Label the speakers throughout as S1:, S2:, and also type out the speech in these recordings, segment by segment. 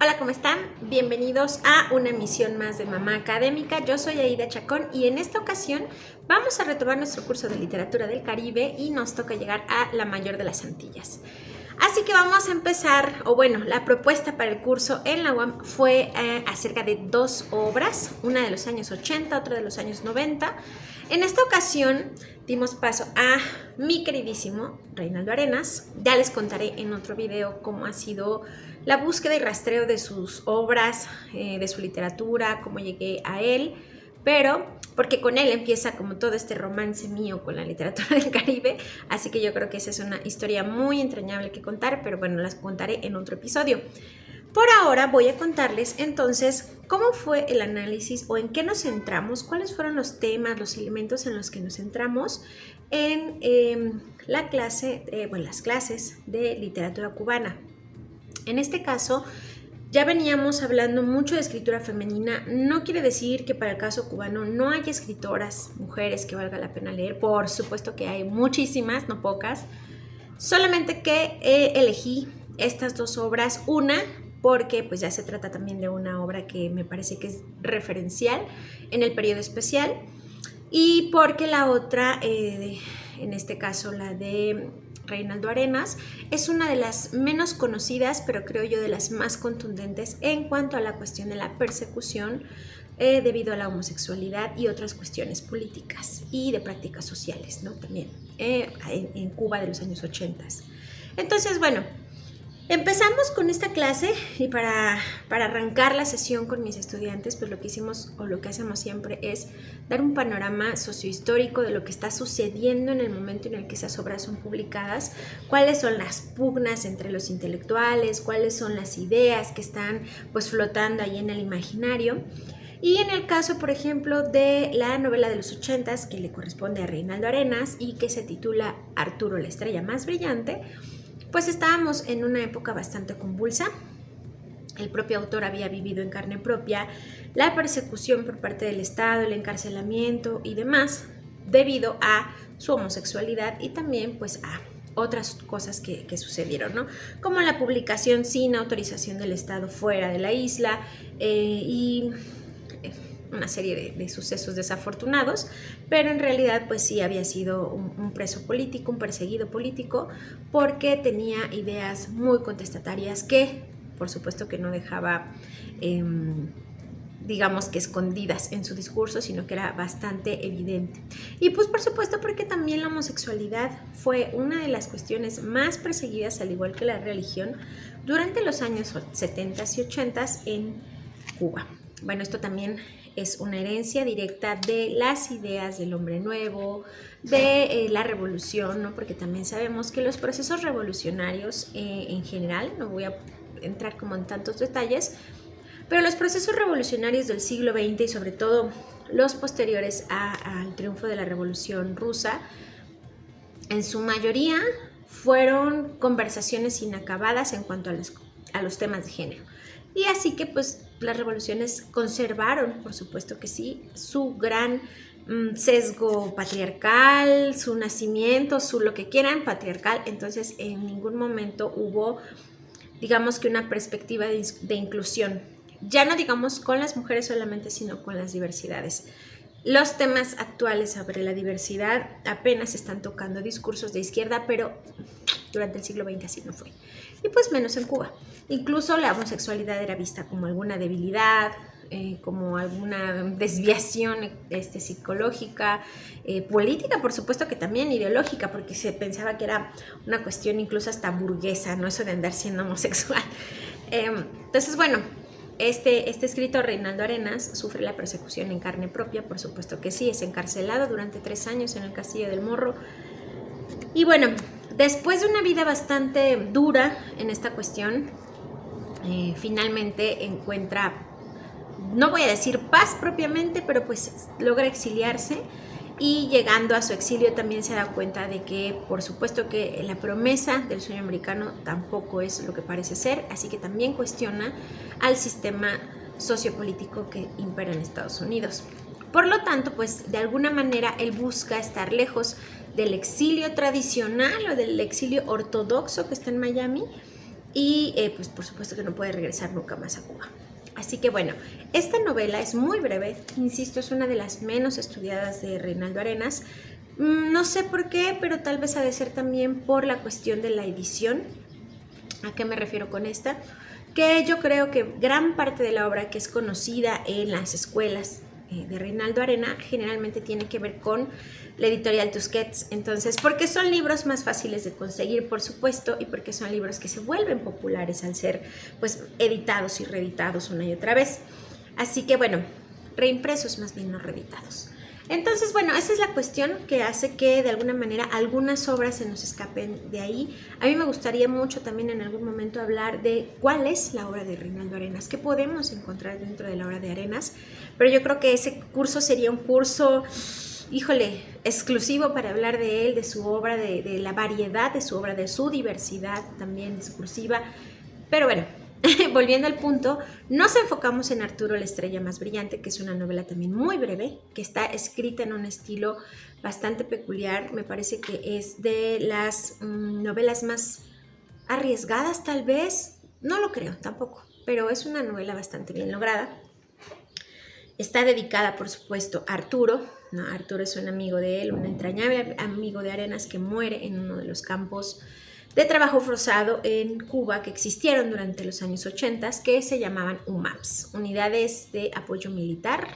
S1: Hola, ¿cómo están? Bienvenidos a una emisión más de Mamá Académica. Yo soy Aida Chacón y en esta ocasión vamos a retomar nuestro curso de Literatura del Caribe y nos toca llegar a La Mayor de las Antillas. Así que vamos a empezar, la propuesta para el curso en la UAM fue acerca de dos obras, una de los años 80, otra de los años 90. En esta ocasión dimos paso a mi queridísimo Reinaldo Arenas. Ya les contaré en otro video cómo ha sido la búsqueda y rastreo de sus obras, de su literatura, cómo llegué a él, pero porque con él empieza como todo este romance mío con la literatura del Caribe, así que yo creo que esa es una historia muy entrañable que contar, pero bueno, las contaré en otro episodio. Por ahora voy a contarles entonces cómo fue el análisis o en qué nos centramos, cuáles fueron los temas, los elementos en los que nos centramos en las clases de literatura cubana. En este caso, ya veníamos hablando mucho de escritura femenina. No quiere decir que para el caso cubano no haya escritoras, mujeres que valga la pena leer. Por supuesto que hay muchísimas, no pocas. Solamente que elegí estas dos obras. Una, porque pues ya se trata también de una obra que me parece que es referencial en el periodo especial. Y porque la otra, en este caso la de Reinaldo Arenas, es una de las menos conocidas, pero creo yo de las más contundentes en cuanto a la cuestión de la persecución debido a la homosexualidad y otras cuestiones políticas y de prácticas sociales, ¿no? También en Cuba de los años 80. Entonces, bueno, empezamos con esta clase y para arrancar la sesión con mis estudiantes, pues lo que hicimos o lo que hacemos siempre es dar un panorama sociohistórico de lo que está sucediendo en el momento en el que esas obras son publicadas, cuáles son las pugnas entre los intelectuales, cuáles son las ideas que están pues flotando ahí en el imaginario. Y en el caso, por ejemplo, de la novela de los 80s que le corresponde a Reinaldo Arenas y que se titula Arturo, la estrella más brillante, pues estábamos en una época bastante convulsa. El propio autor había vivido en carne propia la persecución por parte del Estado, el encarcelamiento y demás, debido a su homosexualidad y también pues a otras cosas que sucedieron, ¿no? Como la publicación sin autorización del Estado fuera de la isla y una serie de sucesos desafortunados, pero en realidad pues sí había sido un preso político, un perseguido político, porque tenía ideas muy contestatarias que por supuesto que no dejaba digamos que escondidas en su discurso, sino que era bastante evidente. Y pues por supuesto porque también la homosexualidad fue una de las cuestiones más perseguidas, al igual que la religión, durante los años 70s y 80s en Cuba. Bueno, esto también es una herencia directa de las ideas del hombre nuevo, de la revolución, ¿no? Porque también sabemos que los procesos revolucionarios en general, no voy a entrar como en tantos detalles, pero los procesos revolucionarios del siglo XX y sobre todo los posteriores al triunfo de la Revolución Rusa, en su mayoría fueron conversaciones inacabadas en cuanto a los temas de género. Y así que pues las revoluciones conservaron, por supuesto que sí, su gran sesgo patriarcal, su nacimiento, su lo que quieran patriarcal. Entonces en ningún momento hubo, digamos que una perspectiva de inclusión. Ya no digamos con las mujeres solamente, sino con las diversidades. Los temas actuales sobre la diversidad apenas están tocando discursos de izquierda, pero durante el siglo XX así no fue. Y pues menos en Cuba. Incluso la homosexualidad era vista como alguna debilidad, como alguna desviación psicológica, política, por supuesto que también ideológica, porque se pensaba que era una cuestión incluso hasta burguesa, no eso de andar siendo homosexual. Entonces, bueno, este escritor, Reinaldo Arenas, sufre la persecución en carne propia, por supuesto que sí, es encarcelado durante 3 años en el Castillo del Morro. Y bueno, después de una vida bastante dura en esta cuestión, finalmente encuentra, no voy a decir paz propiamente, pero pues logra exiliarse, y llegando a su exilio también se da cuenta de que por supuesto que la promesa del sueño americano tampoco es lo que parece ser, así que también cuestiona al sistema sociopolítico que impera en Estados Unidos. Por lo tanto, pues de alguna manera él busca estar lejos del exilio tradicional o del exilio ortodoxo que está en Miami y pues por supuesto que no puede regresar nunca más a Cuba. Así que bueno, esta novela es muy breve, insisto, es una de las menos estudiadas de Reinaldo Arenas. No sé por qué, pero tal vez ha de ser también por la cuestión de la edición. ¿A qué me refiero con esta? Que yo creo que gran parte de la obra que es conocida en las escuelas de Reinaldo Arena generalmente tiene que ver con la editorial Tusquets. Entonces, porque son libros más fáciles de conseguir, por supuesto, y porque son libros que se vuelven populares al ser pues editados y reeditados una y otra vez. Así que bueno, reimpresos más bien, no reeditados. Entonces, bueno, esa es la cuestión que hace que de alguna manera algunas obras se nos escapen de ahí. A mí me gustaría mucho también en algún momento hablar de cuál es la obra de Reinaldo Arenas, qué podemos encontrar dentro de la obra de Arenas, pero yo creo que ese curso sería un curso, híjole, exclusivo para hablar de él, de su obra, de la variedad de su obra, de su diversidad también discursiva. Pero bueno, volviendo al punto, nos enfocamos en Arturo, la estrella más brillante, que es una novela también muy breve, que está escrita en un estilo bastante peculiar. Me parece que es de las novelas más arriesgadas, tal vez. No lo creo tampoco, pero es una novela bastante bien lograda. Está dedicada, por supuesto, a Arturo. ¿No? Arturo es un amigo de él, un entrañable amigo de Arenas que muere en uno de los campos de trabajo forzado en Cuba que existieron durante los años 80, que se llamaban UMAPs, Unidades de Apoyo Militar,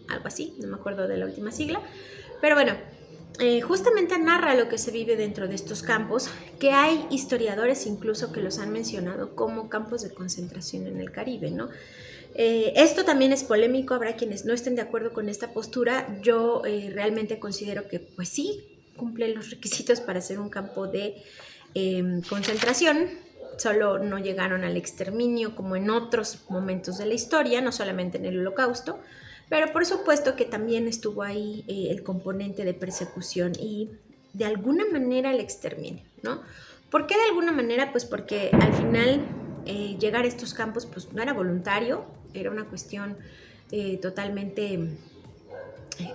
S1: algo así, no me acuerdo de la última sigla, pero bueno, justamente narra lo que se vive dentro de estos campos, que hay historiadores incluso que los han mencionado como campos de concentración en el Caribe, ¿no? Esto también es polémico, habrá quienes no estén de acuerdo con esta postura. Yo realmente considero que pues sí cumple los requisitos para ser un campo de concentración, solo no llegaron al exterminio como en otros momentos de la historia, no solamente en el Holocausto, pero por supuesto que también estuvo ahí el componente de persecución y de alguna manera el exterminio, ¿no? ¿Por qué de alguna manera? Pues porque al final llegar a estos campos pues no era voluntario, era una cuestión totalmente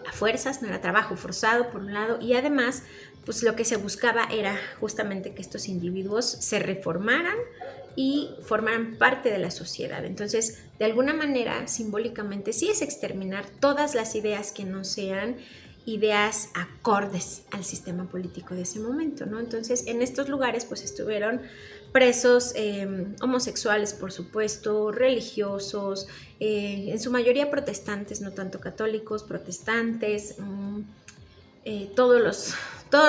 S1: a fuerzas, no era trabajo forzado por un lado, y además pues lo que se buscaba era justamente que estos individuos se reformaran y formaran parte de la sociedad. Entonces, de alguna manera, simbólicamente, sí es exterminar todas las ideas que no sean ideas acordes al sistema político de ese momento, ¿no? Entonces, en estos lugares pues estuvieron presos homosexuales, por supuesto, religiosos, en su mayoría protestantes, no tanto católicos, protestantes, todos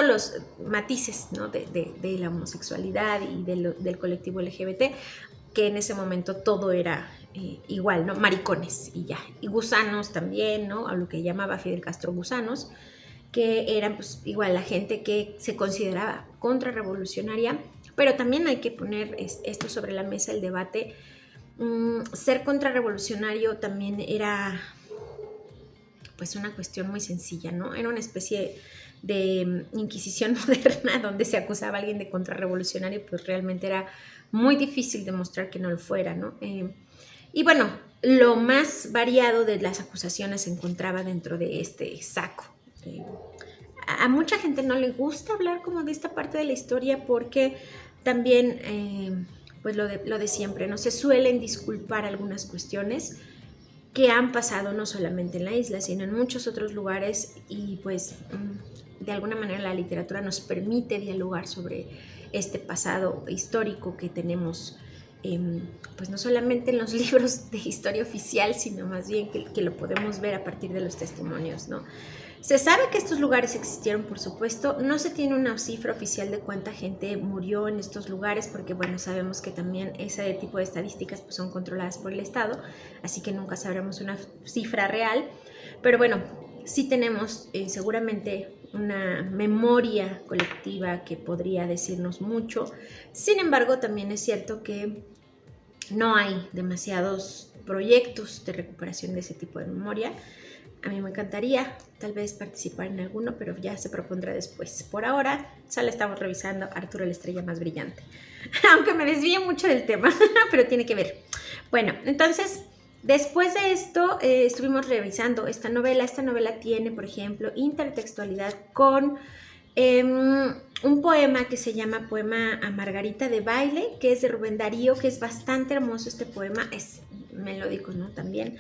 S1: los matices, ¿no? de la homosexualidad y del colectivo LGBT, que en ese momento todo era igual, ¿no? Maricones y ya, y gusanos también, ¿no? A lo que llamaba Fidel Castro gusanos, que eran pues igual la gente que se consideraba contrarrevolucionaria, pero también hay que poner esto sobre la mesa, el debate. Ser contrarrevolucionario también era pues una cuestión muy sencilla, ¿no? Era una especie de inquisición moderna donde se acusaba a alguien de contrarrevolucionario, pues realmente era muy difícil demostrar que no lo fuera, ¿no? Y bueno, lo más variado de las acusaciones se encontraba dentro de este saco. A mucha gente no le gusta hablar como de esta parte de la historia porque también, pues lo de siempre, ¿no? Se suelen disculpar algunas cuestiones que han pasado no solamente en la isla, sino en muchos otros lugares y pues de alguna manera la literatura nos permite dialogar sobre este pasado histórico que tenemos, pues no solamente en los libros de historia oficial, sino más bien que lo podemos ver a partir de los testimonios, ¿no? Se sabe que estos lugares existieron, por supuesto. No se tiene una cifra oficial de cuánta gente murió en estos lugares, porque bueno, sabemos que también ese tipo de estadísticas pues, son controladas por el Estado, así que nunca sabremos una cifra real. Pero bueno, sí tenemos seguramente una memoria colectiva que podría decirnos mucho. Sin embargo, también es cierto que no hay demasiados proyectos de recuperación de ese tipo de memoria. A mí me encantaría tal vez participar en alguno, pero ya se propondrá después. Por ahora, solo estamos revisando Arturo, la estrella más brillante. Aunque me desvíe mucho del tema, pero tiene que ver. Bueno, entonces, después de esto, estuvimos revisando esta novela. Esta novela tiene, por ejemplo, intertextualidad con Un poema que se llama Poema a Margarita de Baile, que es de Rubén Darío, que es bastante hermoso este poema, es melódico, ¿no? También.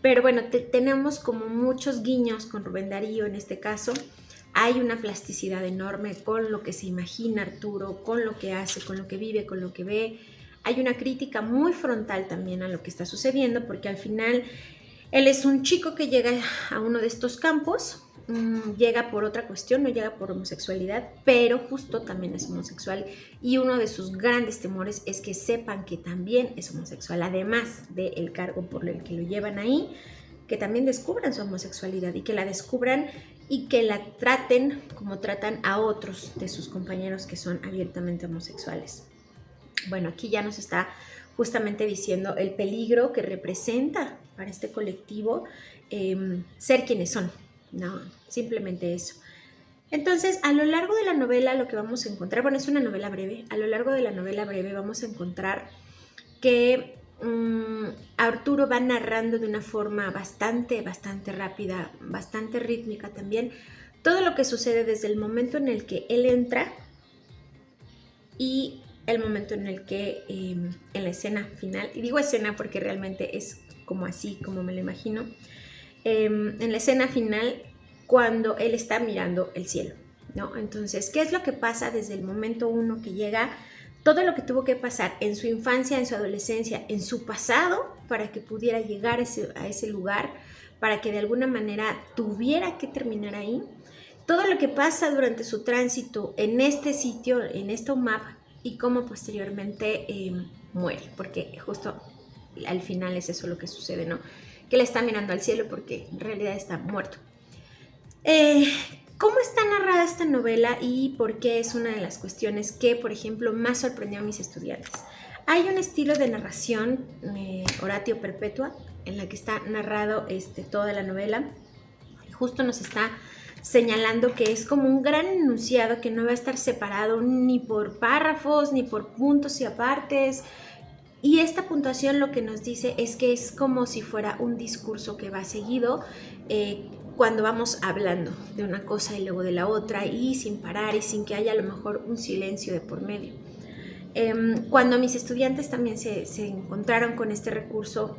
S1: Pero bueno, tenemos como muchos guiños con Rubén Darío en este caso. Hay una plasticidad enorme con lo que se imagina Arturo, con lo que hace, con lo que vive, con lo que ve. Hay una crítica muy frontal también a lo que está sucediendo, porque al final él es un chico que llega a uno de estos campos, llega por otra cuestión, no llega por homosexualidad, pero justo también es homosexual y uno de sus grandes temores es que sepan que también es homosexual, además del cargo por el que lo llevan ahí, que también descubran su homosexualidad y que la descubran y que la traten como tratan a otros de sus compañeros que son abiertamente homosexuales. Bueno, aquí ya nos está justamente diciendo el peligro que representa para este colectivo ser quienes son, no, simplemente eso. Entonces, a lo largo de la novela lo que vamos a encontrar, bueno, es una novela breve, a lo largo de la novela breve vamos a encontrar que Arturo va narrando de una forma bastante rápida, bastante rítmica también, todo lo que sucede desde el momento en el que él entra y el momento en el que en la escena final, y digo escena porque realmente es como así, como me lo imagino, en la escena final cuando él está mirando el cielo, ¿no? Entonces, ¿qué es lo que pasa desde el momento uno que llega? Todo lo que tuvo que pasar en su infancia, en su adolescencia, en su pasado, para que pudiera llegar a ese lugar, para que de alguna manera tuviera que terminar ahí. Todo lo que pasa durante su tránsito en este sitio, en esta UMAP, y cómo posteriormente muere, porque justo al final es eso lo que sucede, ¿no? Que él está mirando al cielo porque en realidad está muerto. ¿Cómo está narrada esta novela y por qué es una de las cuestiones que, por ejemplo, más sorprendió a mis estudiantes? Hay un estilo de narración, oratio perpetua, en la que está narrado toda la novela. Justo nos está señalando que es como un gran enunciado que no va a estar separado ni por párrafos, ni por puntos y apartes. Y esta puntuación lo que nos dice es que es como si fuera un discurso que va seguido cuando vamos hablando de una cosa y luego de la otra y sin parar y sin que haya a lo mejor un silencio de por medio. Cuando mis estudiantes también se encontraron con este recurso,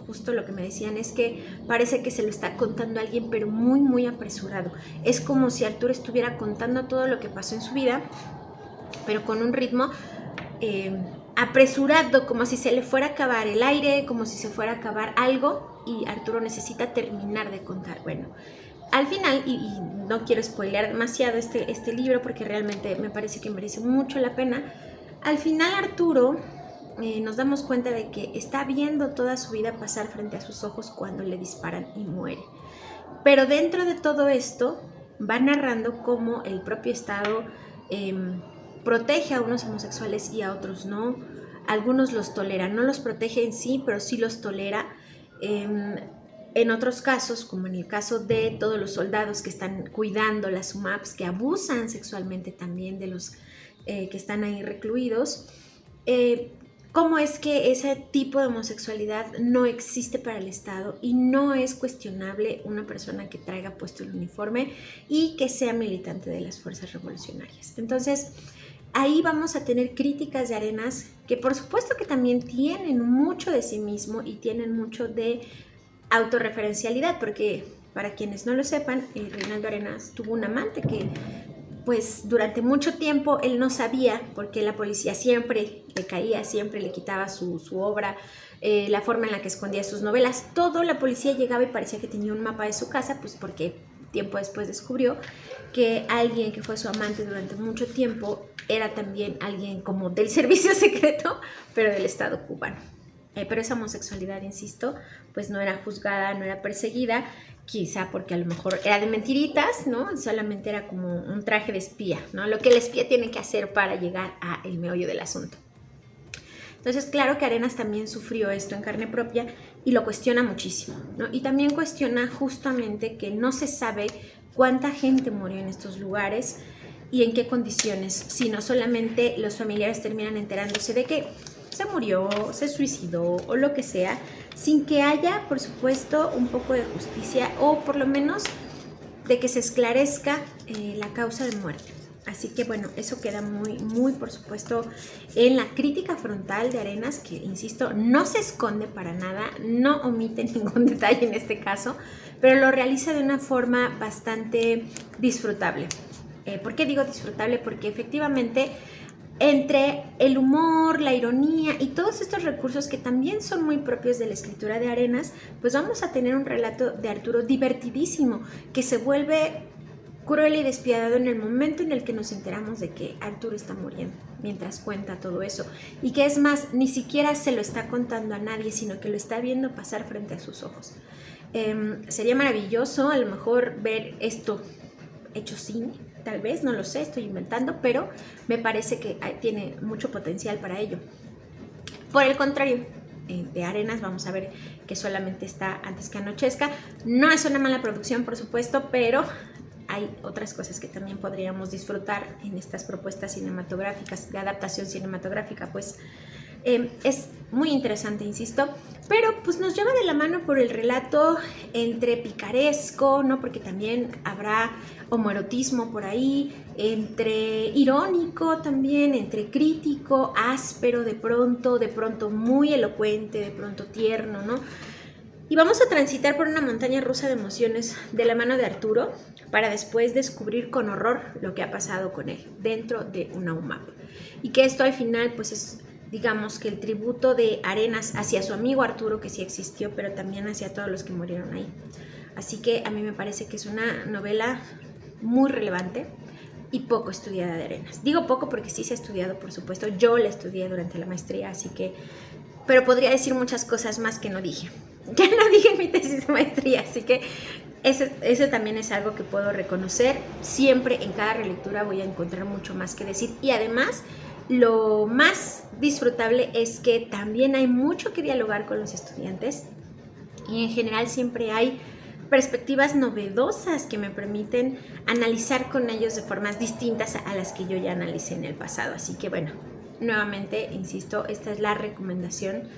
S1: justo lo que me decían es que parece que se lo está contando a alguien, pero muy apresurado. Es como si Arturo estuviera contando todo lo que pasó en su vida, pero con un ritmo apresurado, como si se le fuera a acabar el aire, como si se fuera a acabar algo y Arturo necesita terminar de contar. Bueno, al final, y no quiero spoilear demasiado este libro porque realmente me parece que merece mucho la pena, al final Arturo nos damos cuenta de que está viendo toda su vida pasar frente a sus ojos cuando le disparan y muere. Pero dentro de todo esto va narrando cómo el propio Estado protege a unos homosexuales y a otros no. Algunos los tolera, no los protege en sí, pero sí los tolera. En otros casos, como en el caso de todos los soldados que están cuidando las UMAPs, que abusan sexualmente también de los que están ahí recluidos, cómo es que ese tipo de homosexualidad no existe para el Estado y no es cuestionable una persona que traiga puesto el uniforme y que sea militante de las fuerzas revolucionarias. Entonces, ahí vamos a tener críticas de Arenas que por supuesto que también tienen mucho de sí mismo y tienen mucho de autorreferencialidad, porque para quienes no lo sepan, Reinaldo Arenas tuvo un amante que pues durante mucho tiempo él no sabía porque la policía siempre le caía, siempre le quitaba su obra, la forma en la que escondía sus novelas, todo. La policía llegaba y parecía que tenía un mapa de su casa, pues porque tiempo después descubrió que alguien que fue su amante durante mucho tiempo era también alguien como del servicio secreto, pero del Estado cubano. Pero esa homosexualidad, insisto, pues no era juzgada, no era perseguida, quizá porque a lo mejor era de mentiritas, ¿no? Solamente era como un traje de espía, ¿no? Lo que el espía tiene que hacer para llegar al meollo del asunto. Entonces, claro que Arenas también sufrió esto en carne propia y lo cuestiona muchísimo, ¿no? Y también cuestiona justamente que no se sabe cuánta gente murió en estos lugares y en qué condiciones, sino solamente los familiares terminan enterándose de que se murió, se suicidó o lo que sea, sin que haya, por supuesto, un poco de justicia o por lo menos de que se esclarezca la causa de muerte. Así que bueno, eso queda muy por supuesto en la crítica frontal de Arenas, que insisto, no se esconde para nada, no omite ningún detalle en este caso, pero lo realiza de una forma bastante disfrutable. ¿Por qué digo disfrutable? Porque efectivamente entre el humor, la ironía y todos estos recursos que también son muy propios de la escritura de Arenas, pues vamos a tener un relato de Arturo divertidísimo, que se vuelve cruel y despiadado en el momento en el que nos enteramos de que Arturo está muriendo, mientras cuenta todo eso. Y que es más, ni siquiera se lo está contando a nadie, sino que lo está viendo pasar frente a sus ojos. Sería maravilloso a lo mejor ver esto hecho cine, tal vez, no lo sé, estoy inventando, pero me parece que tiene mucho potencial para ello. Por el contrario, de Arenas vamos a ver que solamente está Antes que anochezca. No es una mala producción, por supuesto, pero hay otras cosas que también podríamos disfrutar en estas propuestas cinematográficas, de adaptación cinematográfica, pues es muy interesante, insisto, pero pues nos lleva de la mano por el relato entre picaresco, ¿no? Porque también habrá homoerotismo por ahí, entre irónico también, entre crítico, áspero de pronto muy elocuente, de pronto tierno, ¿no? Y vamos a transitar por una montaña rusa de emociones de la mano de Arturo para después descubrir con horror lo que ha pasado con él dentro de una UMAP. Y que esto al final pues es, digamos, que el tributo de Arenas hacia su amigo Arturo, que sí existió, pero también hacia todos los que murieron ahí. Así que a mí me parece que es una novela muy relevante y poco estudiada de Arenas. Digo poco porque sí se ha estudiado, por supuesto. Yo la estudié durante la maestría, así que... pero podría decir muchas cosas más que no dije. Ya no dije en mi tesis de maestría, así que eso también es algo que puedo reconocer. Siempre en cada relectura voy a encontrar mucho más que decir. Y además, lo más disfrutable es que también hay mucho que dialogar con los estudiantes. Y en general siempre hay perspectivas novedosas que me permiten analizar con ellos de formas distintas a las que yo ya analicé en el pasado. Así que bueno, nuevamente, insisto, esta es la recomendación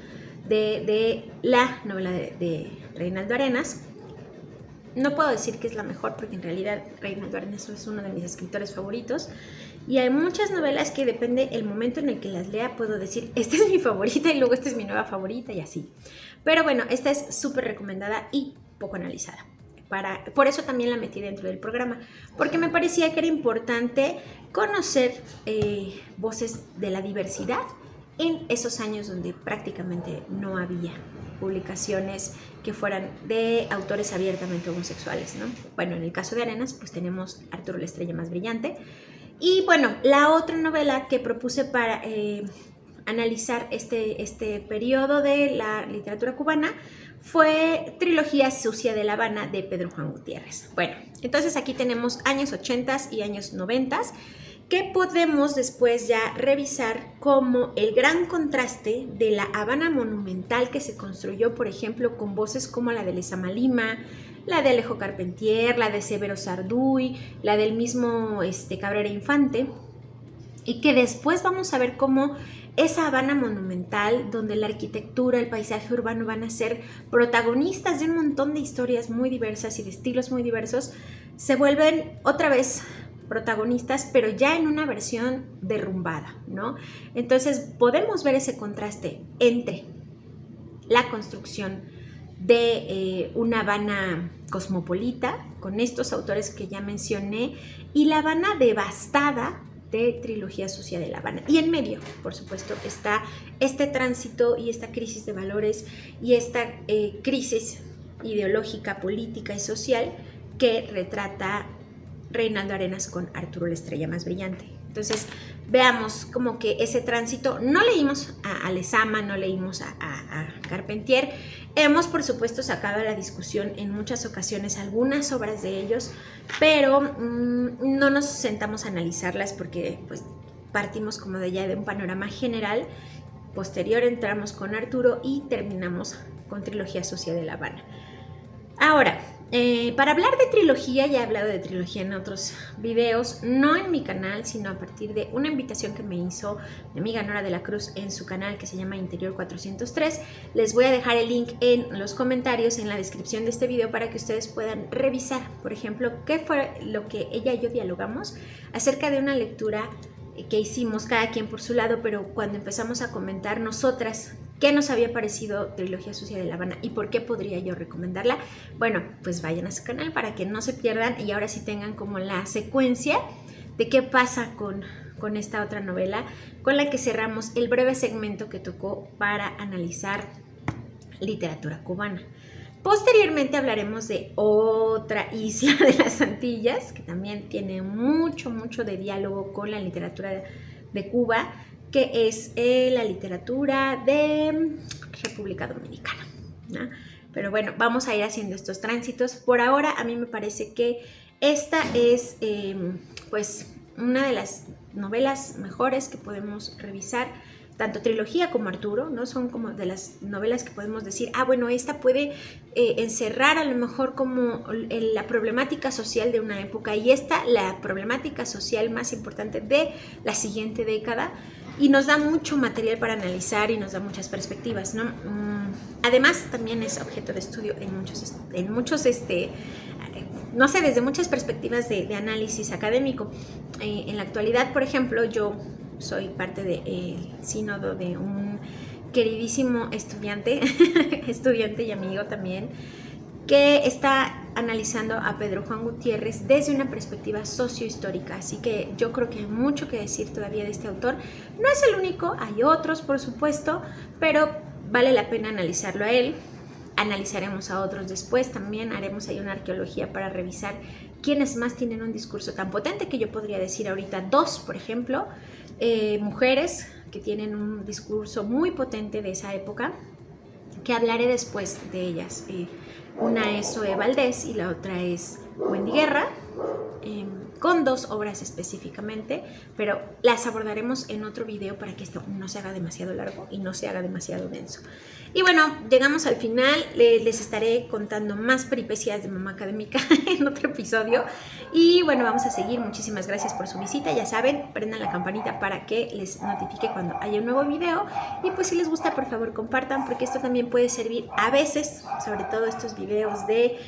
S1: de la novela de Reinaldo Arenas. No puedo decir que es la mejor porque en realidad Reinaldo Arenas es uno de mis escritores favoritos y hay muchas novelas que depende el momento en el que las lea puedo decir esta es mi favorita y luego esta es mi nueva favorita y así. Pero bueno, esta es súper recomendada y poco analizada. Por eso también la metí dentro del programa, porque me parecía que era importante conocer voces de la diversidad en esos años donde prácticamente no había publicaciones que fueran de autores abiertamente homosexuales, ¿no? Bueno, en el caso de Arenas, pues tenemos Arturo la estrella más brillante. Y bueno, la otra novela que propuse para analizar este periodo de la literatura cubana fue Trilogía Sucia de La Habana de Pedro Juan Gutiérrez. Bueno, entonces aquí tenemos años 80 y años 90 que podemos después ya revisar como el gran contraste de la Habana monumental que se construyó, por ejemplo, con voces como la de Lezama Lima, la de Alejo Carpentier, la de Severo Sarduy, la del mismo Cabrera Infante, y que después vamos a ver cómo esa Habana monumental, donde la arquitectura, el paisaje urbano van a ser protagonistas de un montón de historias muy diversas y de estilos muy diversos, se vuelven otra vez protagonistas, pero ya en una versión derrumbada, ¿no? Entonces podemos ver ese contraste entre la construcción de una Habana cosmopolita, con estos autores que ya mencioné, y la Habana devastada de Trilogía Sucia de La Habana. Y en medio, por supuesto, está este tránsito y esta crisis de valores y esta crisis ideológica, política y social que retrata Reinaldo Arenas con Arturo la estrella más brillante. Entonces, veamos como que ese tránsito, no leímos a Lezama, no leímos a Carpentier, hemos por supuesto sacado a la discusión en muchas ocasiones algunas obras de ellos, pero no nos sentamos a analizarlas porque pues partimos como de ya de un panorama general. Posterior entramos con Arturo y terminamos con Trilogía Sucia de La Habana. Ahora, para hablar de trilogía, ya he hablado de trilogía en otros videos, no en mi canal, sino a partir de una invitación que me hizo mi amiga Nora de la Cruz en su canal que se llama Interior 403. Les voy a dejar el link en los comentarios, en la descripción de este video, para que ustedes puedan revisar, por ejemplo, qué fue lo que ella y yo dialogamos acerca de una lectura que hicimos cada quien por su lado, pero cuando empezamos a comentar nosotras qué nos había parecido Trilogía Sucia de La Habana y por qué podría yo recomendarla, bueno, pues vayan a su canal para que no se pierdan y ahora sí tengan como la secuencia de qué pasa con esta otra novela con la que cerramos el breve segmento que tocó para analizar literatura cubana. Posteriormente hablaremos de otra isla de las Antillas, que también tiene mucho de diálogo con la literatura de Cuba, que es la literatura de República Dominicana, ¿no? Pero bueno, vamos a ir haciendo estos tránsitos. Por ahora, a mí me parece que esta es pues una de las novelas mejores que podemos revisar, tanto trilogía como Arturo, ¿no? Son como de las novelas que podemos decir, bueno, esta puede encerrar a lo mejor como la problemática social de una época y esta la problemática social más importante de la siguiente década, y nos da mucho material para analizar y nos da muchas perspectivas, ¿no? Además, también es objeto de estudio en muchos no sé, desde muchas perspectivas de análisis académico. En la actualidad, por ejemplo, yo soy parte del sínodo de un queridísimo estudiante y amigo también, que está analizando a Pedro Juan Gutiérrez desde una perspectiva sociohistórica, así que yo creo que hay mucho que decir todavía de este autor. No es el único, hay otros por supuesto, pero vale la pena analizarlo a él. Analizaremos a otros después, también haremos ahí una arqueología para revisar quiénes más tienen un discurso tan potente, que yo podría decir ahorita dos, por ejemplo, mujeres que tienen un discurso muy potente de esa época, que hablaré después de ellas. Una es Zoe Valdés y la otra es Wendy Guerra, con dos obras específicamente, pero las abordaremos en otro video para que esto no se haga demasiado largo y no se haga demasiado denso. Y bueno, llegamos al final. Les estaré contando más peripecias de Mamá Académica en otro episodio. Y bueno, vamos a seguir. Muchísimas gracias por su visita. Ya saben, prendan la campanita para que les notifique cuando haya un nuevo video. Y pues si les gusta, por favor compartan, porque esto también puede servir a veces, sobre todo estos videos de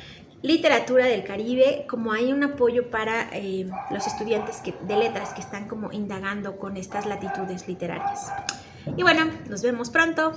S1: literatura del Caribe, como hay un apoyo para los estudiantes de letras que están como indagando con estas latitudes literarias. Y bueno, nos vemos pronto.